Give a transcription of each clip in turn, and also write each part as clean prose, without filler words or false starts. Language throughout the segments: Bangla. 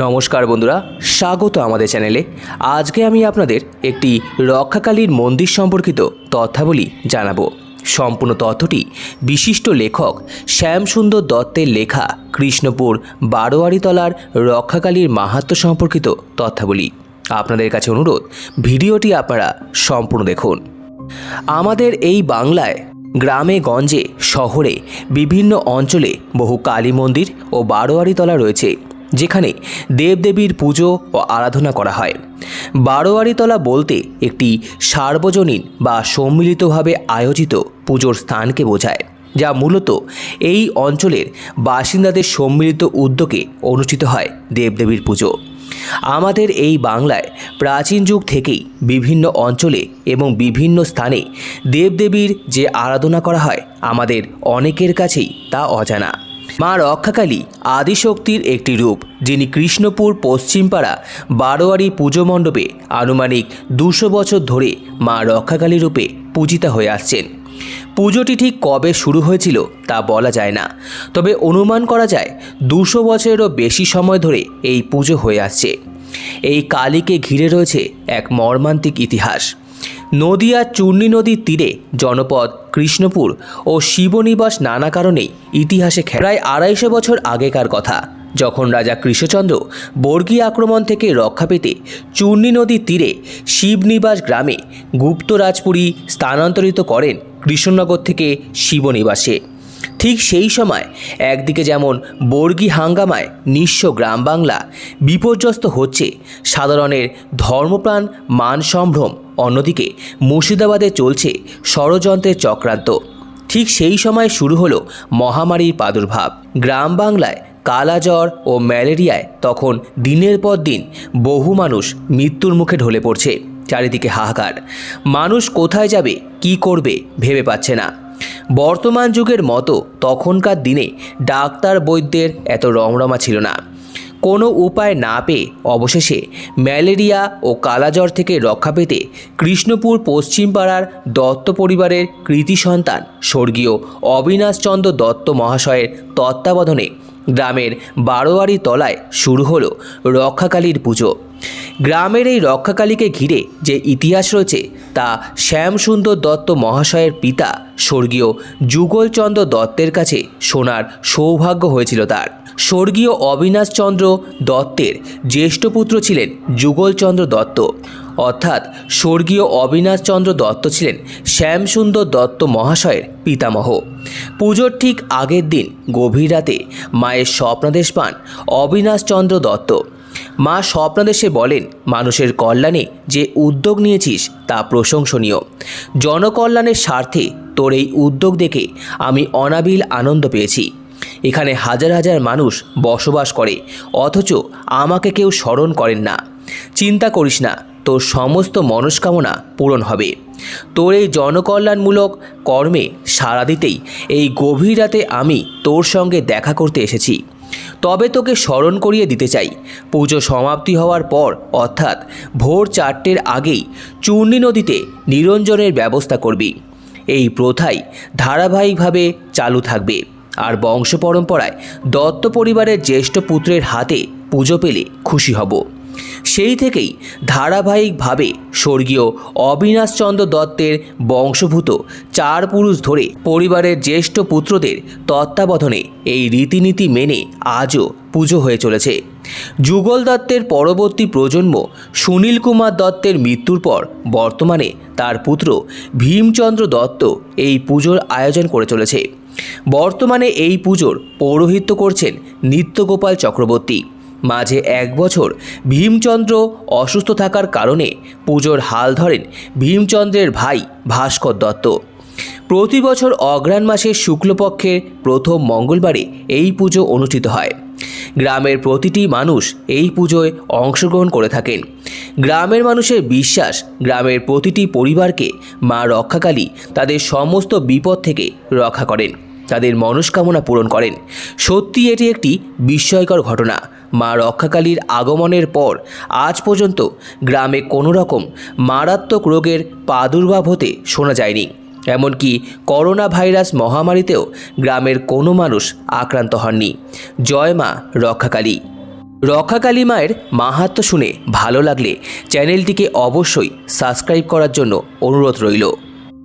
নমস্কার বন্ধুরা, স্বাগত আমাদের চ্যানেলে। আজকে আমি আপনাদের একটি রক্ষাকালীর মন্দির সম্পর্কিত তথ্যাবলী জানাবো। সম্পূর্ণ তথ্যটি বিশিষ্ট লেখক শ্যামসুন্দর দত্তের লেখা কৃষ্ণপুর বারোয়ারিতলার রক্ষাকালীর মাহাত্ম্য সম্পর্কিত তথ্যাবলী। আপনাদের কাছে অনুরোধ, ভিডিওটি আপনারা সম্পূর্ণ দেখুন। আমাদের এই বাংলায় গ্রামে গঞ্জে শহরে বিভিন্ন অঞ্চলে বহু কালী মন্দির ও বারোয়ারিতলা রয়েছে, যেখানে দেবদেবীর পুজো ও আরাধনা করা হয়। বারোয়ারিতলা বলতে একটি সার্বজনীন বা সম্মিলিতভাবে আয়োজিত পুজোর স্থানকে বোঝায়, যা মূলত এই অঞ্চলের বাসিন্দাদের সম্মিলিত উদ্যোগে অনুষ্ঠিত হয় দেবদেবীর পুজো। আমাদের এই বাংলায় প্রাচীন যুগ থেকেই বিভিন্ন অঞ্চলে এবং বিভিন্ন স্থানে দেবদেবীর যে আরাধনা করা হয়, আমাদের অনেকের কাছেই তা অজানা। মা রক্ষাকালী আদিশক্তির একটি রূপ, যিনি কৃষ্ণপুর পশ্চিমপাড়া বারোয়ারি পুজো মণ্ডপে আনুমানিক 200 বছর ধরে মা রক্ষাকালী রূপে পূজিতা হয়ে আসছেন। পুজোটি ঠিক কবে শুরু হয়েছিল তা বলা যায় না, তবে অনুমান করা যায় 200 বছরেরও বেশি সময় ধরে এই পুজো হয়ে আসছে। এই কালীকে ঘিরে রয়েছে এক মর্মান্তিক ইতিহাস। নদিয়া চূর্ণী নদীর তীরে জনপদ কৃষ্ণপুর ও শিবনিবাস নানা কারণেই ইতিহাসে প্রায় 250 বছর আগেকার কথা, যখন রাজা কৃষ্ণচন্দ্র বর্গী আক্রমণ থেকে রক্ষা পেতে চূর্ণী নদীর তীরে শিবনিবাস গ্রামে গুপ্তরাজপুরী স্থানান্তরিত করেন কৃষ্ণনগর থেকে শিবনিবাসে। ঠিক সেই সময় একদিকে যেমন বর্গী হাঙ্গামায় নিঃস্ব গ্রাম বাংলা বিপর্যস্ত হচ্ছে, সাধারণের ধর্মপ্রাণ মান সম্ভ্রম, অন্যদিকে মুর্শিদাবাদে চলছে ষড়যন্ত্রের চক্রান্ত। ঠিক সেই সময় শুরু হলো মহামারীর প্রাদুর্ভাব। গ্রাম বাংলায় কালাজ্বর ও ম্যালেরিয়ায় তখন দিনের পর দিন বহু মানুষ মৃত্যুর মুখে ঢলে পড়ছে। চারিদিকে হাহাকার, মানুষ কোথায় যাবে, কি করবে ভেবে পাচ্ছে না। বর্তমান যুগের মতো তখনকার দিনে ডাক্তার বৈদ্যের এত রমরমা ছিল না। কোনো উপায় না পেয়ে অবশেষে ম্যালেরিয়া ও কালাজ্বর থেকে রক্ষা পেতে কৃষ্ণপুর পশ্চিমপাড়ার দত্ত পরিবারের কৃতি সন্তান স্বর্গীয় অবিনাশচন্দ্র দত্ত মহাশয়ের তত্ত্বাবধানে গ্রামের বারোয়ারি তলায় শুরু হলো রক্ষাকালীর পুজো। গ্রামের এই রক্ষাকালীকে ঘিরে যে ইতিহাস রয়েছে তা শ্যামসুন্দর দত্ত মহাশয়ের পিতা স্বর্গীয় যুগলচন্দ্র দত্তের কাছে শোনার সৌভাগ্য হয়েছিল তার। স্বর্গীয় অবিনাশচন্দ্র দত্তের জ্যেষ্ঠ পুত্র ছিলেন যুগলচন্দ্র দত্ত, অর্থাৎ স্বর্গীয় অবিনাশচন্দ্র দত্ত ছিলেন শ্যামসুন্দর দত্ত মহাশয়ের পিতামহ। পুজোর ঠিক আগের দিন গভীর রাতে মায়ের স্বপ্নাদেশ পান অবিনাশচন্দ্র দত্ত। মা স্বপ্নাদেশে বলেন, মানুষের কল্যাণে যে উদ্যোগ নিয়েছিস তা প্রশংসনীয়। জনকল্যাণের স্বার্থে তোর এই উদ্যোগ দেখে আমি অনাবিল আনন্দ পেয়েছি। এখানে হাজার হাজার মানুষ বসবাস করে, অথচ আমাকে কেউ স্মরণ করেন না। চিন্তা করিস না, তোর সমস্ত মনস্কামনা পূরণ হবে। তোর এই জনকল্যাণমূলক কর্মে সাড়া দিতেই এই গভীর রাতে আমি তোর সঙ্গে দেখা করতে এসেছি। তবে তোকে স্মরণ করিয়ে দিতে চাই, পুজো সমাপ্তি হওয়ার পর অর্থাৎ ভোর 4টের আগেই চূর্ণী নদীতে নিরঞ্জনের ব্যবস্থা করবি। এই প্রথাই ধারাবাহিকভাবে চালু থাকবে, আর বংশ পরম্পরায় দত্ত পরিবারের জ্যেষ্ঠ পুত্রের হাতে পুজো পেলে খুশি হব। সেই থেকেই ধারাবাহিকভাবে স্বর্গীয় অবিনাশচন্দ্র দত্তের বংশভূত 4 পুরুষ ধরে পরিবারের জ্যেষ্ঠ পুত্রদের তত্ত্বাবধানে এই রীতিনীতি মেনে আজও পুজো হয়ে চলেছে। যুগল দত্তের পরবর্তী প্রজন্ম সুনীল কুমার দত্তের মৃত্যুর পর বর্তমানে তার পুত্র ভীমচন্দ্র দত্ত এই পুজোর আয়োজন করে চলেছে। বর্তমানে এই পুজোর পৌরোহিত্য করছেন নিত্যগোপাল চক্রবর্তী। মাঝে 1 বছর ভীমচন্দ্র অসুস্থ থাকার কারণে পুজোর হাল ধরেন ভীমচন্দ্রের ভাই ভাস্কর দত্ত। প্রতি বছর অগ্রহায়ণ মাসের শুক্লপক্ষের প্রথম মঙ্গলবারে এই পুজো অনুষ্ঠিত হয়। গ্রামের প্রতিটি মানুষ এই পুজোয় অংশগ্রহণ করে থাকেন। গ্রামের মানুষের বিশ্বাস, গ্রামের প্রতিটি পরিবারকে মা রক্ষাকালী তাদের সমস্ত বিপদ থেকে রক্ষা করেন, তাদের মনস্কামনা পূরণ করেন। সত্যি এটি একটি বিস্ময়কর ঘটনা। মা রক্ষাকালীর আগমনের পর আজ পর্যন্ত গ্রামে কোনো রকম মারাত্মক রোগের প্রাদুর্ভাব হতে শোনা যায়নি। এমনকি করোনা ভাইরাস মহামারীতেও গ্রামের কোনো মানুষ আক্রান্ত হননি। জয় মা রক্ষাকালী। রক্ষাকালী মায়ের মাহাত্ম্য শুনে ভালো লাগলে চ্যানেলটিকে অবশ্যই সাবস্ক্রাইব করার জন্য অনুরোধ রইল।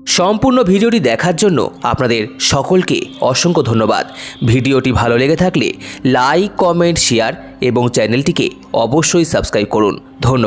সম্পূর্ণ ভিডিওটি দেখার জন্য আপনাদের সকলকে অসংখ্য ধন্যবাদ। ভিডিওটি ভালো লেগে থাকলে লাইক, কমেন্ট, শেয়ার এবং চ্যানেলটিকে অবশ্যই সাবস্ক্রাইব করুন। ধন্যবাদ।